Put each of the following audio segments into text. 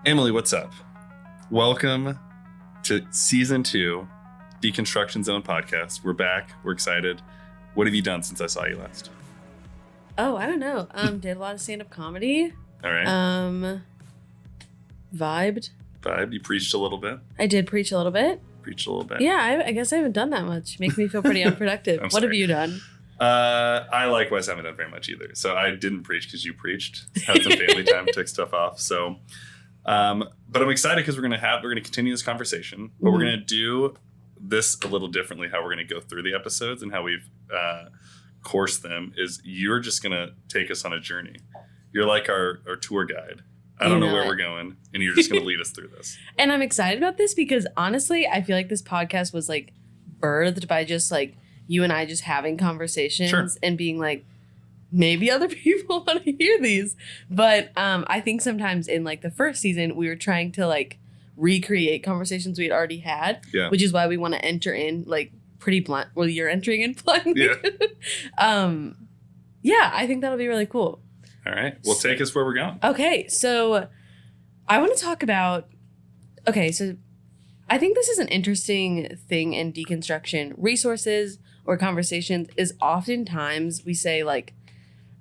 Emily, what's up? Welcome to season 2, Deconstruction Zone podcast. We're back. We're excited. What have you done since I saw you last? Oh, I don't know. Did a lot of stand-up comedy. All right. Vibed. You preached a little bit. I did preach a little bit. Yeah, I guess I haven't done that much. Makes me feel pretty unproductive. What have you done? I likewise haven't done very much either. So I didn't preach because you preached. Had some family time, took stuff off. So, but I'm excited because we're gonna continue this conversation, but we're gonna do this a little differently. How we're gonna go through the episodes and how we've coursed them is you're just gonna take us on a journey. You're like our tour guide. I don't know where we're going, and you're just going to lead us through this. And I'm excited about this because honestly, I feel like this podcast was like birthed by just like you and I just having conversations and being like, maybe other people want to hear these. But I think sometimes in like the first season, we were trying to like recreate conversations we'd already had, which is why we want to enter in like pretty blind. Well, you're entering in blindly. Yeah, I think that'll be really cool. All right. Well, take us where we're going. Okay. So I want to talk about, so I think this is an interesting thing in deconstruction. Resources or conversations is oftentimes we say like,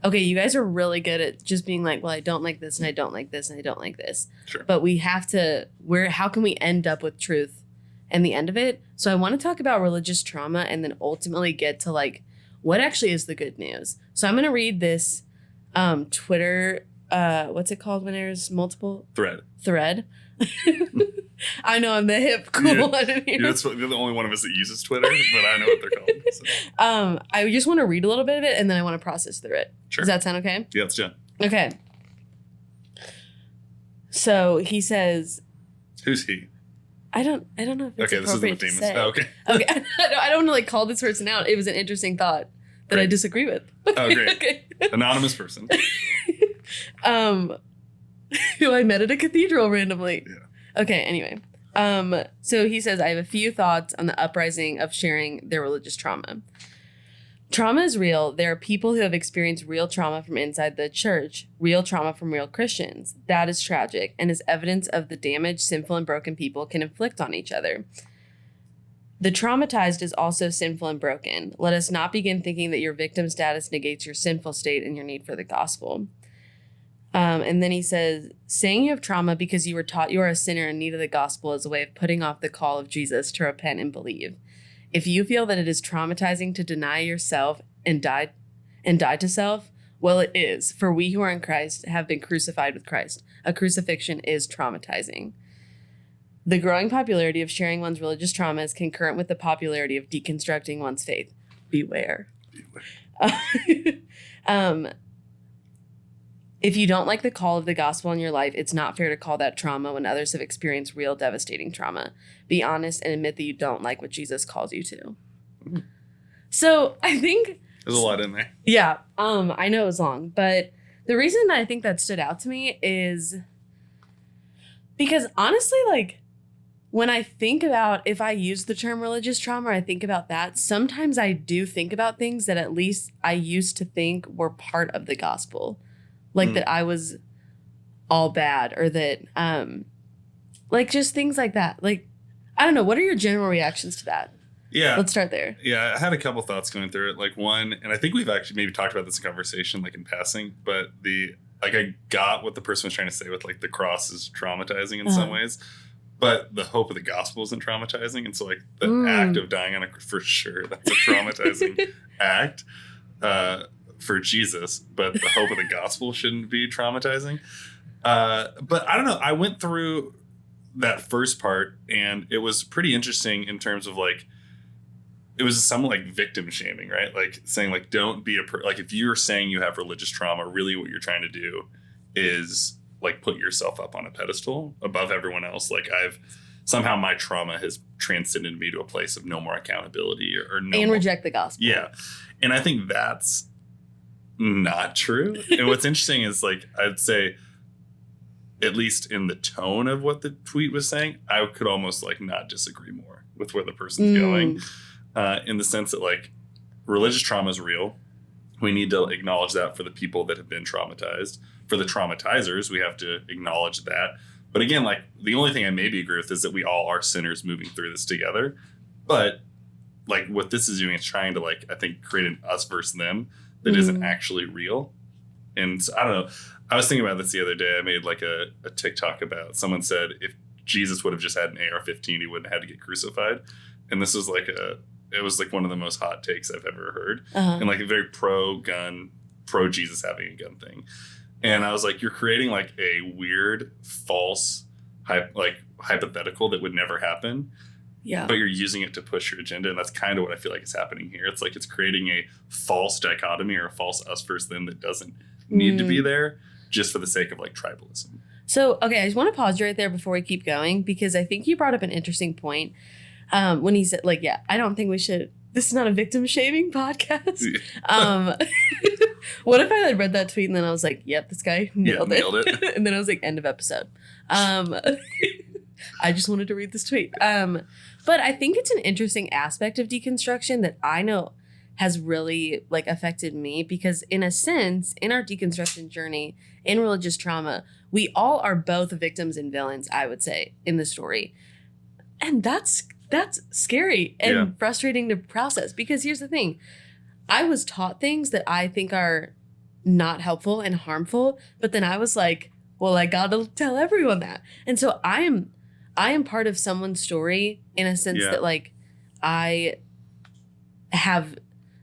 okay, you guys are really good at just being like, well, I don't like this and I don't like this and I don't like this. Sure. But we have to, how can we end up with truth and the end of it? So I want to talk about religious trauma and then ultimately get to like, what actually is the good news? So I'm going to read this Twitter, what's it called when there's multiple? Thread. I know I'm the hip cool one in here. You're the only one of us that uses Twitter, but I know what they're called. So. I just want to read a little bit of it and then I want to process through it. Sure. Does that sound okay? Yeah, it's done. Okay. So he says. Who's he? I don't know if it's appropriate to say. Oh, okay. Okay. I don't want to like call this person out. It was an interesting thought that I disagree with. Oh, great. Okay. Anonymous person. Who I met at a cathedral randomly. Yeah. Okay, anyway. So he says, I have a few thoughts on the uprising of sharing their religious trauma. Trauma is real. There are people who have experienced real trauma from inside the church, real trauma from real Christians. That is tragic and is evidence of the damage sinful and broken people can inflict on each other. The traumatized is also sinful and broken. Let us not begin thinking that your victim status negates your sinful state and your need for the gospel. And then he says, saying you have trauma because you were taught you are a sinner in need of the gospel is a way of putting off the call of Jesus to repent and believe. If you feel that it is traumatizing to deny yourself and die to self, well, it is. For we who are in Christ have been crucified with Christ. A crucifixion is traumatizing. The growing popularity of sharing one's religious trauma is concurrent with the popularity of deconstructing one's faith. Beware. If you don't like the call of the gospel in your life, it's not fair to call that trauma when others have experienced real devastating trauma. Be honest and admit that you don't like what Jesus calls you to. So I think there's a lot in there. Yeah. I know it was long, but the reason that I think that stood out to me is because honestly, like, when I think about if I use the term religious trauma, I think about that. Sometimes I do think about things that at least I used to think were part of the gospel. Like that I was all bad or that, like just things like that. Like, I don't know. What are your general reactions to that? Yeah. Let's start there. Yeah. I had a couple thoughts going through it. Like one, and I think we've actually maybe talked about this in conversation, like in passing, but I got what the person was trying to say with like the cross is traumatizing in some ways. But the hope of the gospel isn't traumatizing. And so like the act of dying on for sure, that's a traumatizing act for Jesus. But the hope of the gospel shouldn't be traumatizing. But I don't know. I went through that first part and it was pretty interesting in terms of like, it was some like victim shaming, right? Like saying like, don't be like if you're saying you have religious trauma, really what you're trying to do is like put yourself up on a pedestal above everyone else. Like somehow my trauma has transcended me to a place of no more accountability or no and more, reject the gospel. Yeah. And I think that's not true. And what's interesting is like, I'd say at least in the tone of what the tweet was saying, I could almost like not disagree more with where the person's going in the sense that like religious trauma is real. We need to acknowledge that for the people that have been traumatized. For the traumatizers, we have to acknowledge that. But again, like the only thing I maybe agree with is that we all are sinners moving through this together. But like what this is doing is trying to like, I think, create an us versus them that isn't actually real. And so, I don't know. I was thinking about this the other day. I made like a TikTok about someone said if Jesus would have just had an AR-15, he wouldn't have had to get crucified. And this was like it was like one of the most hot takes I've ever heard. And like a very pro-gun, pro-Jesus having a gun thing. And I was like, you're creating like a weird, false, hypothetical that would never happen. Yeah. But you're using it to push your agenda. And that's kind of what I feel like is happening here. It's like it's creating a false dichotomy or a false us versus them that doesn't need to be there just for the sake of like tribalism. So, okay, I just want to pause you right there before we keep going, because I think you brought up an interesting point when he said, like, yeah, I don't think we should. This is not a victim shaming podcast. What if I had read that tweet and then I was like, yep, this guy nailed it. And then I was like, end of episode. I just wanted to read this tweet. But I think it's an interesting aspect of deconstruction that I know has really like affected me, because in a sense, in our deconstruction journey, in religious trauma, we all are both victims and villains, I would say, in the story. And that's scary and frustrating to process, because here's the thing. I was taught things that I think are not helpful and harmful, but then I was like, well, I gotta tell everyone that. And so I am part of someone's story in a sense that like I have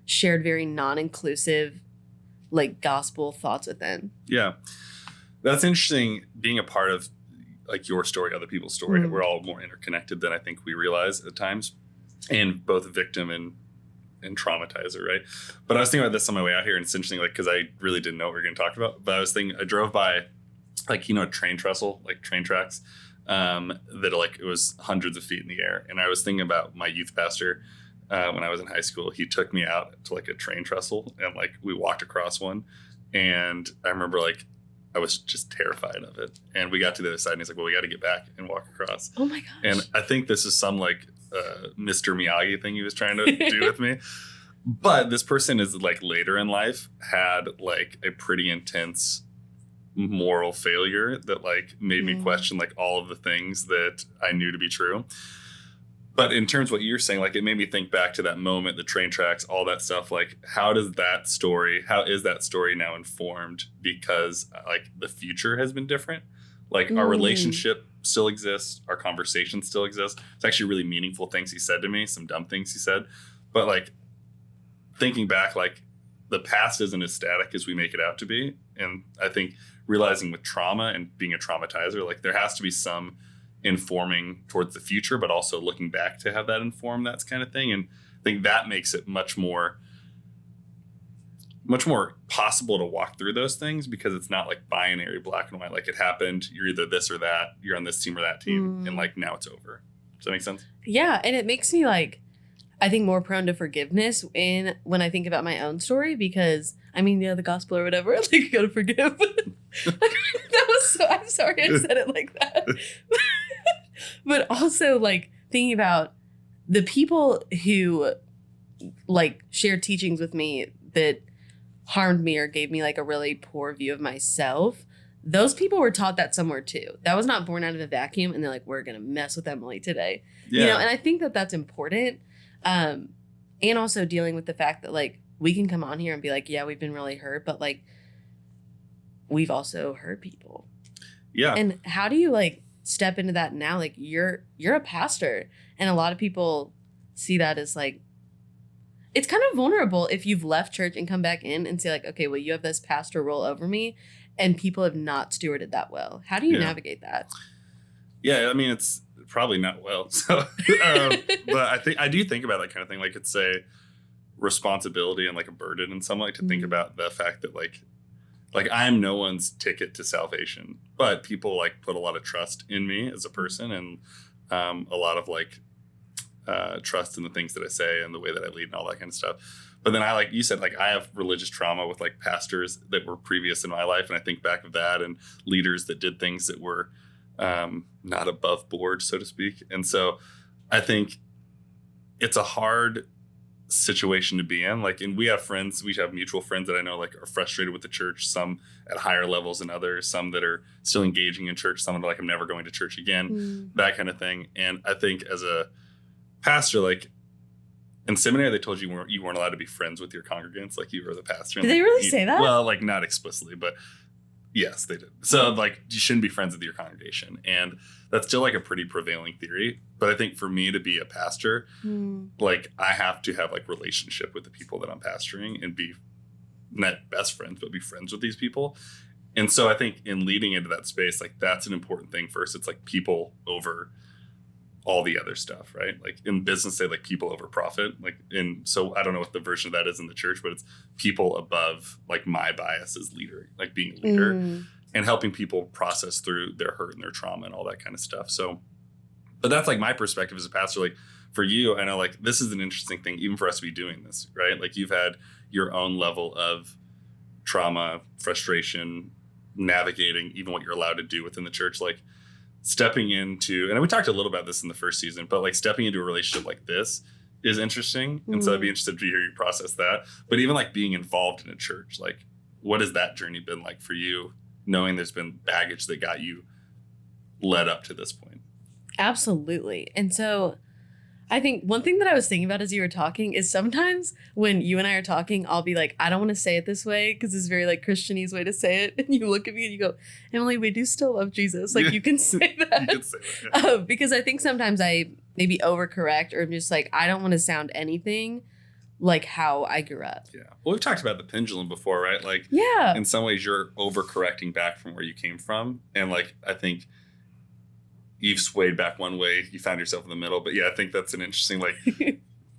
shared very non-inclusive like gospel thoughts with them. Yeah. That's interesting, being a part of like your story, other people's story. We're all more interconnected than I think we realize at times, and both victim and traumatizer, right? But I was thinking about this on my way out here, and it's interesting, like, because I really didn't know what we were going to talk about. But I was thinking, I drove by, like, a train trestle, like train tracks, that like it was hundreds of feet in the air. And I was thinking about my youth pastor when I was in high school. He took me out to like a train trestle, and like we walked across one, and I remember like I was just terrified of it. And we got to the other side, and he's like, well, we got to get back and walk across. Oh my gosh. And I think this is some like Mr. Miyagi thing he was trying to do with me. But this person is like later in life had like a pretty intense moral failure that like made me question like all of the things that I knew to be true. But in terms of what you're saying, like it made me think back to that moment, the train tracks, all that stuff. Like, how is that story now informed because like the future has been different? Like our relationship still exists. Our conversation still exists. It's actually really meaningful things he said to me, some dumb things he said. But like thinking back, like the past isn't as static as we make it out to be. And I think realizing with trauma and being a traumatizer, like there has to be some informing towards the future, but also looking back to have that inform that kind of thing. And I think that makes it much more possible to walk through those things, because it's not like binary, black and white. Like it happened, you're either this or that, you're on this team or that team, and like now it's over. Does that make sense? Yeah. And it makes me like, I think, more prone to forgiveness when I think about my own story, because I mean, the gospel or whatever, like you gotta forgive. That was so, I'm sorry I said it like that. But also like thinking about the people who like shared teachings with me that harmed me or gave me like a really poor view of myself. Those people were taught that somewhere too. That was not born out of a vacuum, and they're like, we're gonna mess with Emily today. Yeah. And I think that that's important. And also dealing with the fact that like we can come on here and be like, yeah, we've been really hurt, but like we've also hurt people. Yeah. And how do you like step into that now? Like you're a pastor, and a lot of people see that as like, it's kind of vulnerable if you've left church and come back in and say like, okay, well, you have this pastor role over me, and people have not stewarded that well. How do you navigate that? Yeah, I mean, it's probably not well. So, but I do think about that kind of thing. Like it's a responsibility and like a burden in some way to think about the fact that like I'm no one's ticket to salvation, but people like put a lot of trust in me as a person, and a lot of like trust in the things that I say and the way that I lead and all that kind of stuff. But then I, like you said, like I have religious trauma with like pastors that were previous in my life. And I think back of that, and leaders that did things that were not above board, so to speak. And so I think it's a hard situation to be in. Like, and we have mutual friends that I know like are frustrated with the church, some at higher levels than others, some that are still engaging in church, some that are like, I'm never going to church again, that kind of thing. And I think as a pastor, like in seminary, they told you weren't allowed to be friends with your congregants, like you were the pastor. Did like, they really say that? Well, like not explicitly, but yes, they did. So like you shouldn't be friends with your congregation. And that's still like a pretty prevailing theory. But I think for me to be a pastor, like I have to have like relationship with the people that I'm pastoring and be not best friends, but be friends with these people. And so I think in leading into that space, like that's an important thing first. It's like people over all the other stuff, right? Like in business, say like people over profit. Like so I don't know what the version of that is in the church, but it's people above like my bias as leader, like being a leader and helping people process through their hurt and their trauma and all that kind of stuff. So, but that's like my perspective as a pastor. Like for you, I know like this is an interesting thing, even for us to be doing this, right? Like you've had your own level of trauma, frustration, navigating even what you're allowed to do within the church, like stepping into, and we talked a little about this in the first season, but like stepping into a relationship like this is interesting. And so I'd be interested to hear you process that. But even like being involved in a church, like what has that journey been like for you, knowing there's been baggage that got you led up to this point? Absolutely. And so I think one thing that I was thinking about as you were talking is sometimes when you and I are talking, I'll be like, I don't want to say it this way because it's very like Christianese way to say it. And you look at me and you go, Emily, we do still love Jesus. Like you can say that. You can say that, yeah. Because I think sometimes I maybe overcorrect or I'm just like, I don't want to sound anything like how I grew up. Yeah. Well, we've talked about the pendulum before, right? Like yeah, in some ways you're overcorrecting back from where you came from. And like, I think you've swayed back one way, you found yourself in the middle. But yeah, I think that's an interesting, like,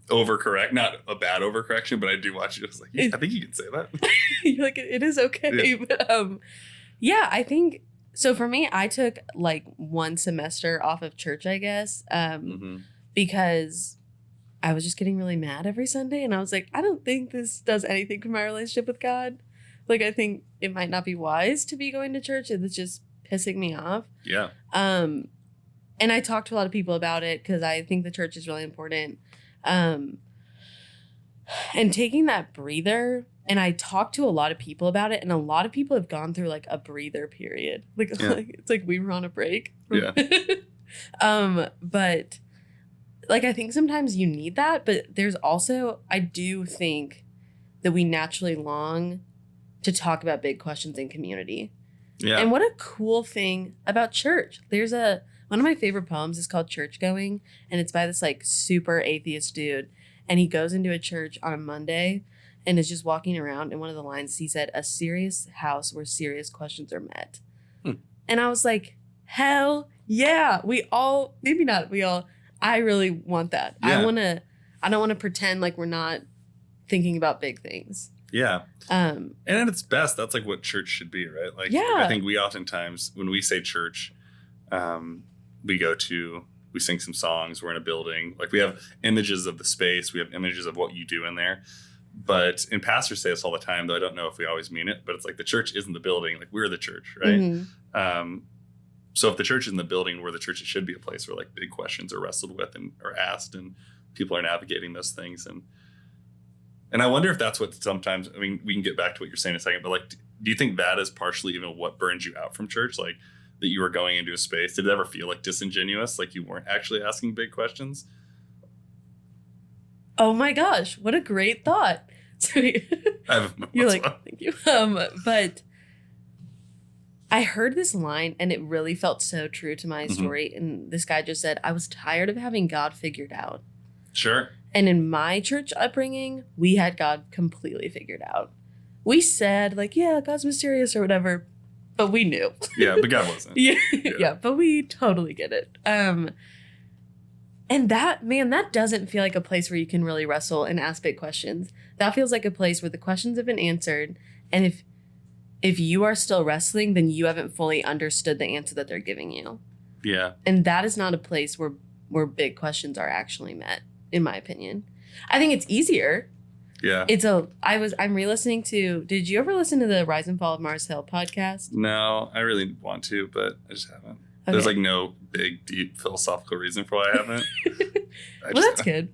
overcorrect, not a bad overcorrection, but I do watch you. I was like, I think you can say that. You're like, it is okay. Yeah. But yeah, I think, so for me, I took like one semester off of church, I guess, because I was just getting really mad every Sunday. And I was like, I don't think this does anything for my relationship with God. Like, I think it might not be wise to be going to church. It's just pissing me off. Yeah. And I talked to a lot of people about it because I think the church is really important. And taking that breather, and I talked to a lot of people about it, and a lot of people have gone through like a breather period. Like it's like we were on a break. Yeah. But like I think sometimes you need that, but there's also, I do think that we naturally long to talk about big questions in community. Yeah. And what a cool thing about church. There's one of my favorite poems is called Church Going, and it's by this like super atheist dude. And he goes into a church on a Monday and is just walking around. And one of the lines he said, "A serious house where serious questions are met." And I was like, hell yeah. Maybe not we all, I really want that. Yeah. I don't want to pretend like we're not thinking about big things. Yeah. And at its best, that's like what church should be, right? Like, yeah. I think we oftentimes, when we say church, we sing some songs, we're in a building, like we have images of the space, we have images of what you do in there. But, and pastors say this all the time, though I don't know if we always mean it, but it's like the church isn't the building, like we're the church, right? So if the church is in the building, we're the church, it should be a place where like big questions are wrestled with and are asked and people are navigating those things. And I wonder if that's what sometimes, I mean, we can get back to what you're saying in a second, but like, do you think that is partially even what burns you out from church? Like that you were going into a space, did it ever feel like disingenuous? Like you weren't actually asking big questions? Oh my gosh, what a great thought. Sorry. You're like, thank you. But I heard this line and it really felt so true to my story. And this guy just said, I was tired of having God figured out. Sure. And in my church upbringing, we had God completely figured out. We said like, yeah, God's mysterious or whatever, but we knew. Yeah, but God wasn't. Yeah, but we totally get it. And that doesn't feel like a place where you can really wrestle and ask big questions. That feels like a place where the questions have been answered. And if you are still wrestling, then you haven't fully understood the answer that they're giving you. Yeah. And that is not a place where big questions are actually met, in my opinion. I think it's easier. Yeah. I'm re-listening to, did you ever listen to the Rise and Fall of Mars Hill podcast? No, I really want to, but I just haven't. Okay. There's like no big, deep philosophical reason for why I haven't. Well, that's good.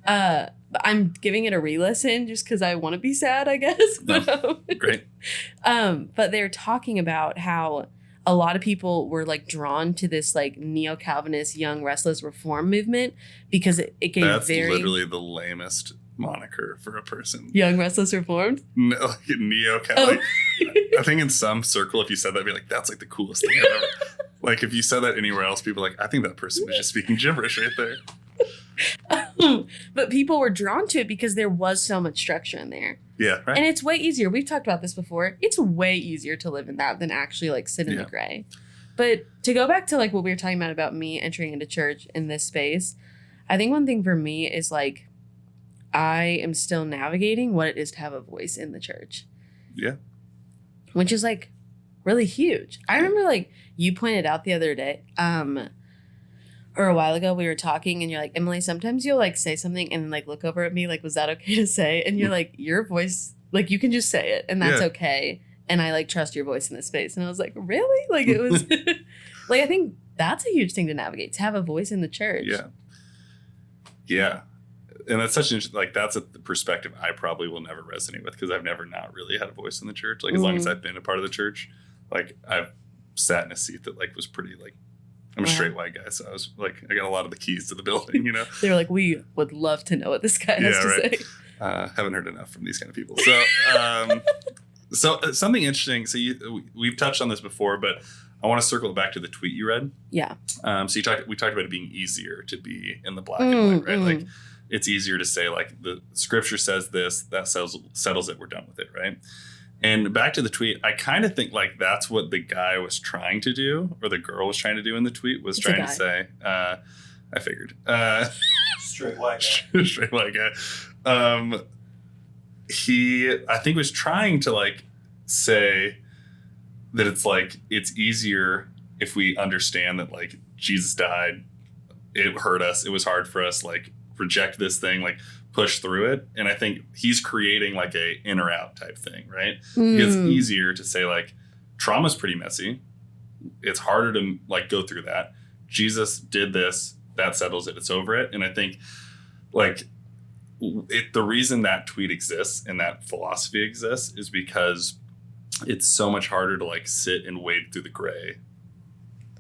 But I'm giving it a re-listen just because I want to be sad, I guess. No. Great. But they're talking about how a lot of people were like drawn to this like neo-Calvinist young restless reform movement because it gave That's literally the lamest moniker for a person. Young restless reformed? No, like neo-Calvinist. I think in some circle, if you said that, I'd be like, that's like the coolest thing I've ever. Like if you said that anywhere else, people are like, I think that person was just speaking gibberish right there. But people were drawn to it because there was so much structure in there. Yeah, right. And it's way easier. We've talked about this before. It's way easier to live in that than actually like sit in the gray. But to go back to like what we were talking about me entering into church in this space, I think one thing for me is like I am still navigating what it is to have a voice in the church. Yeah. Which is like really huge. I remember like you pointed out the other day, or a while ago we were talking and you're like, Emily, sometimes you'll like say something and like look over at me like, was that okay to say? And you're like, your voice, like you can just say it and that's okay. And I like trust your voice in this space. And I was like, really? Like it was like, I think that's a huge thing to navigate, to have a voice in the church. Yeah. Yeah. And that's such an like, that's a perspective I probably will never resonate with because I've never not really had a voice in the church. Like as long as I've been a part of the church, like I've sat in a seat that like was pretty like, I'm a straight white guy, so I was like, I got a lot of the keys to the building, you know? They were like, we would love to know what this guy has to say. Haven't heard enough from these kind of people. So, something interesting. So we've touched on this before, but I want to circle back to the tweet you read. Yeah. So we talked about it being easier to be in the black and white, right? Like it's easier to say like the scripture says this, that settles it, we're done with it, right? And back to the tweet, I kind of think like that's what the guy was trying to do, or the girl was trying to do in the tweet, was trying to say, I figured. Straight white guy. Straight white guy. He, I think, was trying to like say that it's like, it's easier if we understand that like Jesus died, it hurt us, it was hard for us, like reject this thing, like push through it. And I think he's creating like a in or out type thing, right? It's easier to say like trauma's pretty messy. It's harder to like go through that. Jesus did this, that settles it, it's over it. And I think like the reason that tweet exists and that philosophy exists is because it's so much harder to like sit and wade through the gray.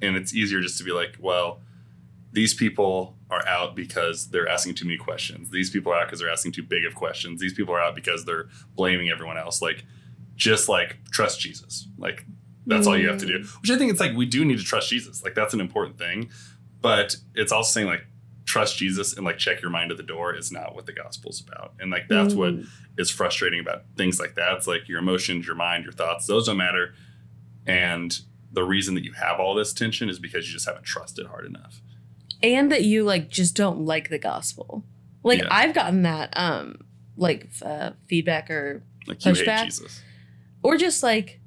And it's easier just to be like, well, these people are out because they're asking too many questions. These people are out because they're asking too big of questions. These people are out because they're blaming everyone else. Like, just like trust Jesus. Like, that's all you have to do. Which I think it's like, we do need to trust Jesus. Like, that's an important thing. But it's also saying like, trust Jesus and like check your mind at the door is not what the gospel's about. And like, that's what is frustrating about things like that. It's like your emotions, your mind, your thoughts, those don't matter. And the reason that you have all this tension is because you just haven't trusted hard enough. And that you like just don't like the gospel. Like I've gotten that feedback or like you pushback, hate Jesus, or just like,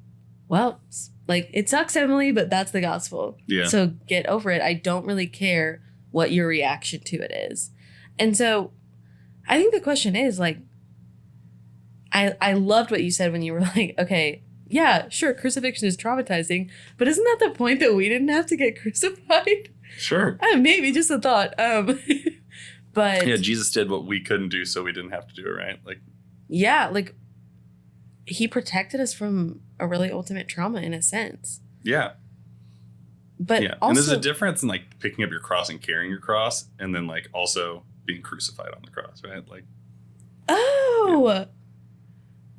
well, like it sucks, Emily, but that's the gospel. Yeah. So get over it. I don't really care what your reaction to it is. And so I think the question is like, I loved what you said when you were like, okay, yeah, sure, crucifixion is traumatizing, but isn't that the point that we didn't have to get crucified? Sure. Maybe just a thought. But yeah, Jesus did what we couldn't do, so we didn't have to do it, right? Like, yeah, like he protected us from a really ultimate trauma in a sense. Yeah. But yeah. also, and there's a difference in like picking up your cross and carrying your cross, and then like also being crucified on the cross, right? Like, oh,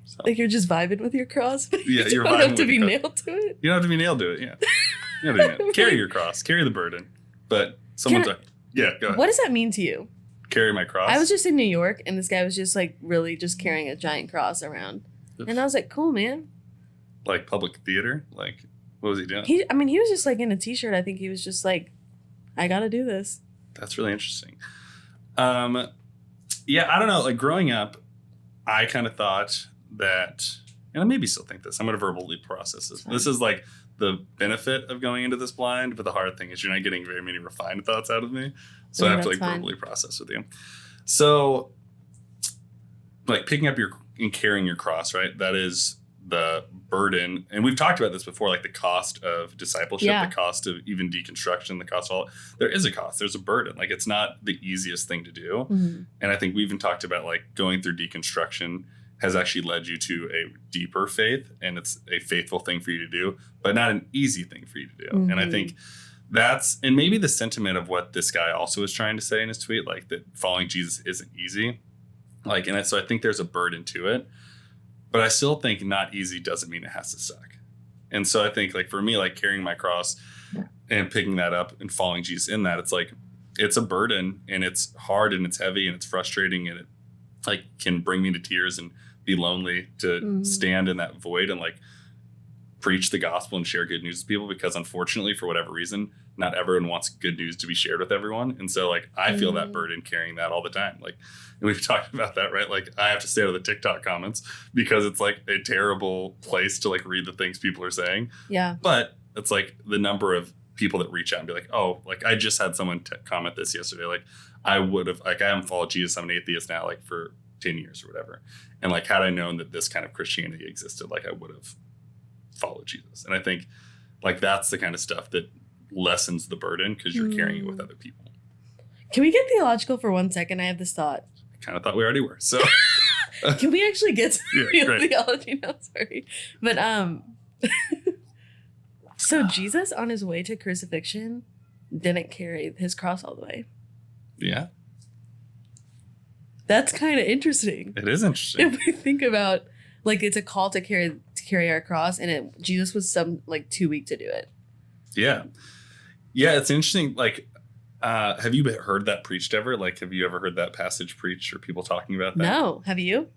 so. Like you're just vibing with your cross. But Yeah, you you're don't vibing have to with be your nailed to it. You don't have to be nailed to it. Yeah. You don't have to be nailed. Carry your cross, carry the burden. But someone's like, yeah, go ahead. What does that mean to you? Carry my cross. I was just in New York, and this guy was just like really just carrying a giant cross around, and I was like, cool, man. Like public theater, like. What was he doing? He was just like in a t-shirt. I think he was just like, I got to do this. That's really interesting. Yeah, I don't know. Like growing up, I kind of thought that, and I maybe still think this, I'm going to verbally process this. This is like the benefit of going into this blind, but the hard thing is you're not getting very many refined thoughts out of me. So I have to like verbally process with you. So like picking up and carrying your cross, right? That is the burden, and we've talked about this before, like the cost of discipleship, Yeah. the cost of even deconstruction, the cost of all. There is a cost. There's a burden. Like it's not the easiest thing to do. Mhm. And I think we even talked about like going through deconstruction has actually led you to a deeper faith, and it's a faithful thing for you to do, but not an easy thing for you to do. And I Mhm. think that's, and maybe the sentiment of what this guy also was trying to say in his tweet, like that following Jesus isn't easy. Like, and so I think there's a burden to it, but I still think not easy doesn't mean it has to suck. And so I think like for me, like carrying my cross and picking that up and following Jesus in that, it's like, it's a burden and it's hard and it's heavy and it's frustrating and it like can bring me to tears and be lonely to stand in that void and like preach the gospel and share good news with people, because unfortunately for whatever reason, not everyone wants good news to be shared with everyone. And so like I feel that burden carrying that all the time. Like, and we've talked about that, right? Like I have to stay out of the TikTok comments because it's like a terrible place to like read the things people are saying. Yeah. But it's like the number of people that reach out and be like, oh, like I just had someone comment this yesterday. Like I would have, like I haven't followed Jesus. I'm an atheist now, like for 10 years or whatever. And like, had I known that this kind of Christianity existed, like I would have followed Jesus. And I think like that's the kind of stuff that lessens the burden because you're carrying it with other people. Can we get theological for 1 second? I have this thought. I kind of thought we already were. So Can we actually get to Yeah, great. theology now? Sorry. But so Jesus on his way to crucifixion didn't carry his cross all the way. yeah, That's kind of interesting. it is interesting. If we think about like it's a call to carry our cross, and Jesus was like too weak to do it. Yeah. Yeah, it's interesting. Like, have you heard that preached ever? Like, have you ever heard that passage preached or people talking about that? No, have you?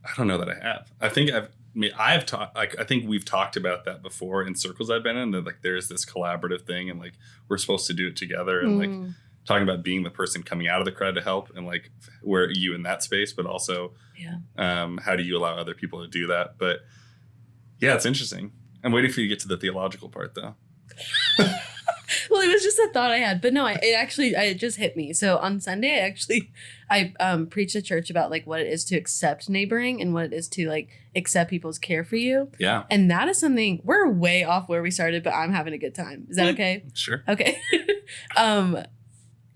I don't know that I have. I think I've talked, like, I think we've talked about that before in circles I've been in, that like there's this collaborative thing and like we're supposed to do it together and like talking about being the person coming out of the crowd to help and like where are you in that space, but also how do you allow other people to do that? But yeah, it's interesting. I'm waiting for you to get to the theological part though. Well, it was just a thought I had, but no, it just hit me. So on Sunday, I preached at church about like what it is to accept neighboring and what it is to like accept people's care for you. Yeah. And that is something, we're way off where we started, but I'm having a good time. Is that okay? Sure. Okay.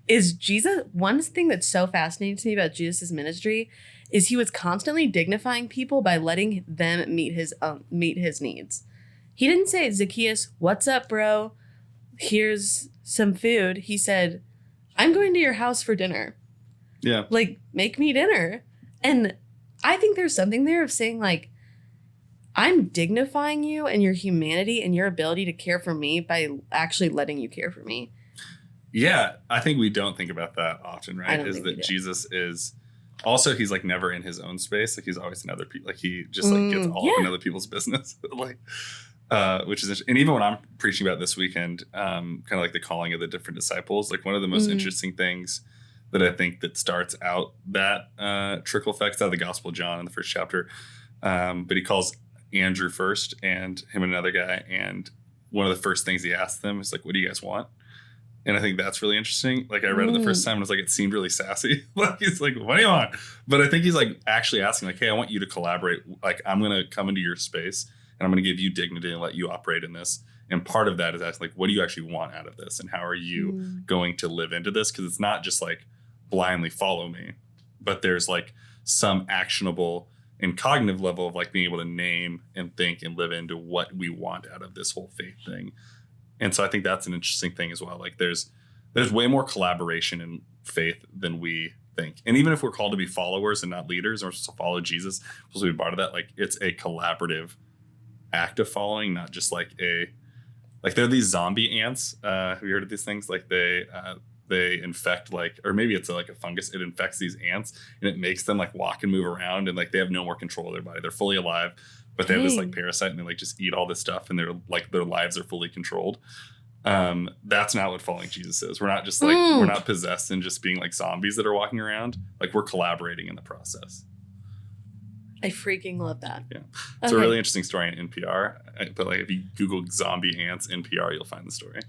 Is Jesus, one thing that's so fascinating to me about Jesus' ministry is he was constantly dignifying people by letting them meet his needs. He didn't say, Zacchaeus, what's up, bro? Here's some food. He said, I'm going to your house for dinner. Yeah. Like, make me dinner. And I think there's something there of saying, like, I'm dignifying you and your humanity and your ability to care for me by actually letting you care for me. Yeah. I think we don't think about that often, I right? don't Is think we that do. Jesus is also, he's like never in his own space. Like he's always in other people. Like he just like gets all up in other people's business. Like, which is, and even when I'm preaching about this weekend, kind of like the calling of the different disciples, like one of the most interesting things that I think that starts out that trickle effects out of the Gospel of John in the first chapter. But he calls Andrew first and him and another guy. And one of the first things he asks them is like, what do you guys want? And I think that's really interesting. Like I read it the first time and it was like, it seemed really sassy. Like he's like, what do you want? But I think he's like actually asking like, hey, I want you to collaborate. Like I'm going to come into your space and I'm going to give you dignity and let you operate in this. And part of that is asking like, what do you actually want out of this? And how are you going to live into this? Because it's not just like blindly follow me, but there's like some actionable and cognitive level of like being able to name and think and live into what we want out of this whole faith thing. And so I think that's an interesting thing as well. Like there's way more collaboration in faith than we think. And even if we're called to be followers and not leaders, or we're supposed to follow Jesus, we're supposed to be part of that, like it's a collaborative act of following, not just like they're these zombie ants. Have you heard of these things? Like they infect like, or maybe it's like a fungus. It infects these ants and it makes them like walk and move around and like they have no more control of their body. They're fully alive, but they have this like parasite and they like just eat all this stuff and they're like their lives are fully controlled. That's not what following Jesus is. We're not just like we're not possessed and just being like zombies that are walking around. Like we're collaborating in the process. I freaking love that. Yeah. It's a really interesting story in NPR. But like if you Google zombie ants NPR, you'll find the story.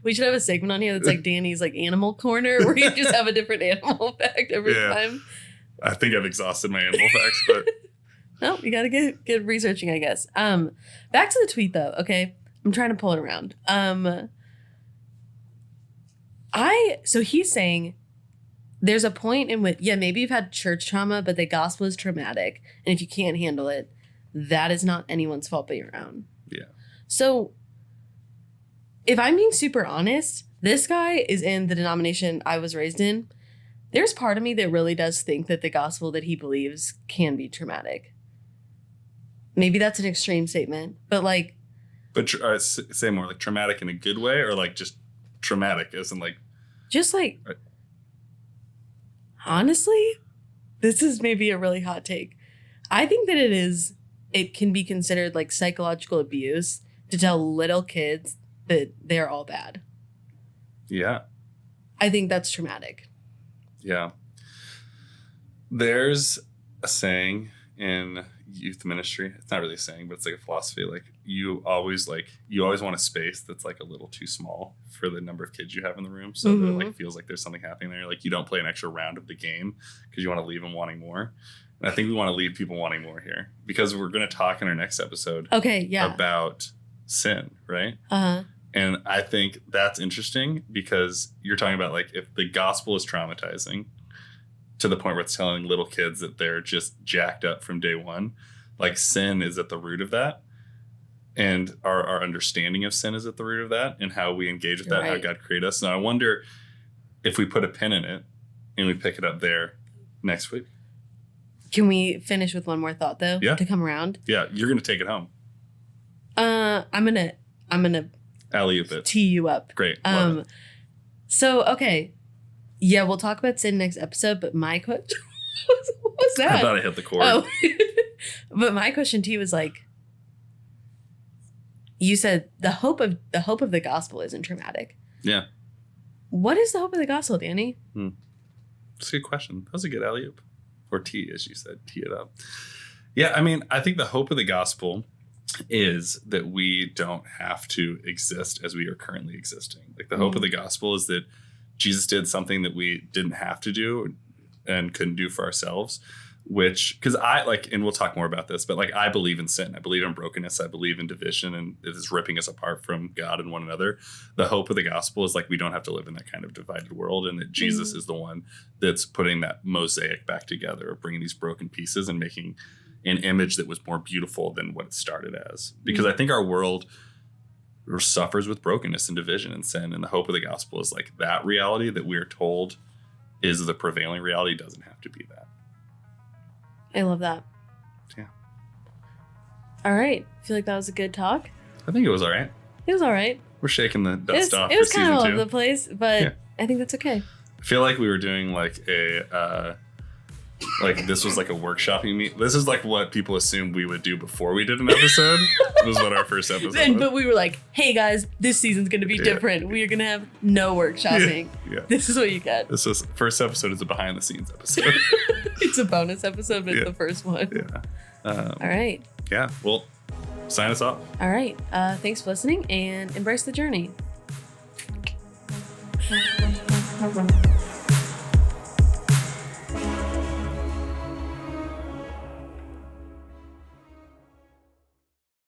We should have a segment on here that's like Danny's like animal corner where you just have a different animal fact every time. I think I've exhausted my animal facts, but No, you gotta get researching, I guess. Back to the tweet though. Okay, I'm trying to pull it around. So he's saying there's a point in which, maybe you've had church trauma, but the gospel is traumatic, and if you can't handle it, that is not anyone's fault but your own. Yeah. So if I'm being super honest, this guy is in the denomination I was raised in. There's part of me that really does think that the gospel that he believes can be traumatic. Maybe that's an extreme statement, but like... But say more, like traumatic in a good way, or like just traumatic as in like... Just like... Honestly, this is maybe a really hot take. I think that it can be considered like psychological abuse to tell little kids that they're all bad. Yeah. I think that's traumatic. Yeah. There's a saying in youth ministry. It's not really a saying, but it's like a philosophy. Like you always want a space that's like a little too small for the number of kids you have in the room. So that it like feels like there's something happening there. Like you don't play an extra round of the game because you want to leave them wanting more. And I think we want to leave people wanting more here because we're going to talk in our next episode about sin, right? Uh-huh. And I think that's interesting because you're talking about like if the gospel is traumatizing to the point where it's telling little kids that they're just jacked up from day one, like sin is at the root of that. And our understanding of sin is at the root of that and how we engage with that, right. How God created us. And I wonder if we put a pin in it and we pick it up there next week. Can we finish with one more thought though? Yeah. To come around? Yeah. You're going to take it home. I'm going to alley-oop it. Tee you up. Great. Love it. So, okay. Yeah, we'll talk about sin next episode, but my question... what was that? I thought I hit the chord. Oh. But my question to you was like, you said the hope of the gospel isn't traumatic. Yeah. What is the hope of the gospel, Danny? That's a good question. That was a good alley-oop. Or tee, as you said. Tee it up. Yeah, I mean, I think the hope of the gospel is that we don't have to exist as we are currently existing. Like the hope of the gospel is that Jesus did something that we didn't have to do and couldn't do for ourselves, which, because I like, and we'll talk more about this, but like I believe in sin. I believe in brokenness. I believe in division, and it is ripping us apart from God and one another. The hope of the gospel is like we don't have to live in that kind of divided world, and that Jesus is the one that's putting that mosaic back together, of bringing these broken pieces and making an image that was more beautiful than what it started as. Because I think our world suffers with brokenness and division and sin, and the hope of the gospel is like that reality that we are told is the prevailing reality doesn't have to be that. I love that. Yeah. All right. I feel like that was a good talk. I think it was all right. It was all right. We're shaking the dust off. It was kind of all over the place, but I think that's okay. I feel like we were doing like a like this was like a workshopping meet. This is like what people assumed we would do before we did an episode. It was what our first episode was. But we were like, hey guys, this season's going to be different. We are going to have no workshopping. Yeah. This is what you get. This is first episode is a behind the scenes episode. It's a bonus episode, but it's the first one. Yeah. All right. Yeah. Well, sign us off. All right. Thanks for listening and embrace the journey.